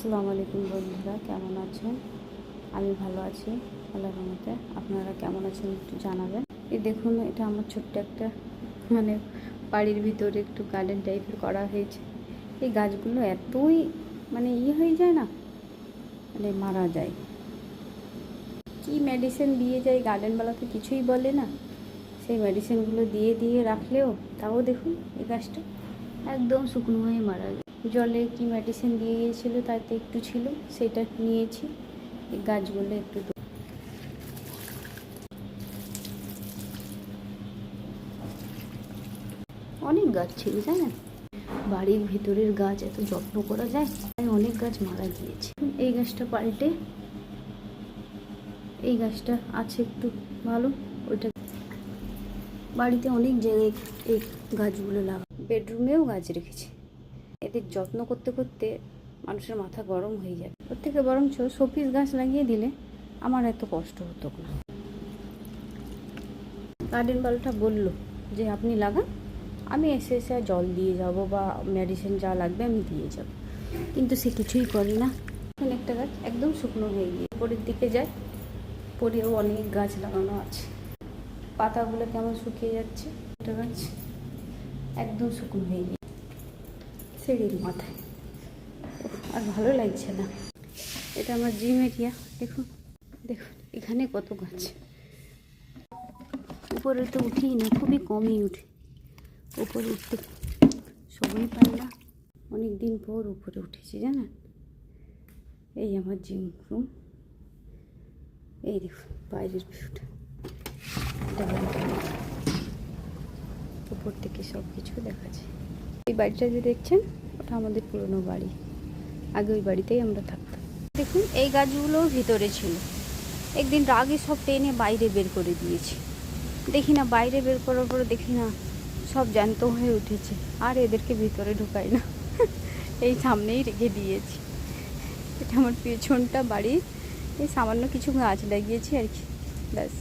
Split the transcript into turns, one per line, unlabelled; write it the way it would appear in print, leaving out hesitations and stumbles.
আসসালামু আলাইকুম বন্ধুরা, কেমন আছেন? আমি ভালো আছি আল্লাহর রহমতে। আপনারা কেমন আছেন একটু জানাবেন। এই দেখুন, এটা আমার ছোট্ট একটা মানে বাড়ির ভিতরে একটু গার্ডেন টাইপের করা হয়েছে। এই গাছগুলো এতই হয়ে যায় না, মারা যায়। কি মেডিসিন দিয়ে যায় গার্ডেনওয়ালা তো কিছুই বলে না। সেই মেডিসিনগুলো দিয়ে দিয়ে রাখলেও তাও দেখুন এই গাছটা একদম শুকনো হয়ে মারা যায়। জলে কি মেডিসিন দিয়ে গিয়েছিলো তাতে একটু ছিল, সেটা নিয়েছি। এই গাছগুলো একটু অনেক গাছ ছিল জানেন, বাড়ির ভিতরের গাছ এত যত্ন করা যায়, তাই অনেক গাছ মারা গিয়েছে। এই গাছটা পাল্টে এই গাছটা আছে একটু ভালো। ওইটা বাড়িতে অনেক জায়গায় এই গাছগুলো লাগা, বেডরুমেও গাছ রেখেছি। এদের যত্ন করতে করতে মানুষের মাথা গরম হয়ে যাবে। ওর থেকে বরঞ্চ শোপিস গাছ লাগিয়ে দিলে আমার এত কষ্ট হতো না। গার্ডেনওয়ালাটা বলল যে আপনি লাগান, আমি এসে এসে জল দিয়ে যাব বা মেডিসিন যা লাগবে আমি দিয়ে যাব, কিন্তু সে কিছুই করে না। এখন একটা গাছ একদম শুকনো হয়ে গিয়ে উপরের দিকে যায়, পরেও অনেক গাছ লাগানো আছে, পাতাগুলো কেমন শুকিয়ে যাচ্ছে। একটা গাছ একদম শুকনো হয়ে গিয়ে সিঁড়ির মাথায়, আর ভালো লাগছে না। এটা আমার জিম এরিয়া। দেখুন দেখুন এখানে কত গাছ। উপরে তো উঠি না, খুবই কমই উঠি। উপরে উঠতে সময় পাই না, অনেক দিন পর উপরে উঠেছি জানেন। এই আমার জিম রুম। এই দেখুন বাইরের ভিউটা, উপর থেকে সব কিছু দেখা যায়। এই বাড়িটা যে দেখছেন, ওটা আমাদের পুরনো বাড়ি। আগে ওই বাড়িতেই আমরা থাকতাম। দেখুন এই গাছগুলোও ভিতরে ছিল, একদিন রাগে সব টেনে বাইরে বের করে দিয়েছি। দেখি না, বাইরে বের করার পরে দেখি না সব জ্যান্ত হয়ে উঠেছে, আর এদেরকে ভিতরে ঢুকাই না, এই সামনেই রেখে দিয়েছি। এটা আমার পেছনটা বাড়ির, এই সামান্য কিছু গাছ লাগিয়েছি আর কি, ব্যাস।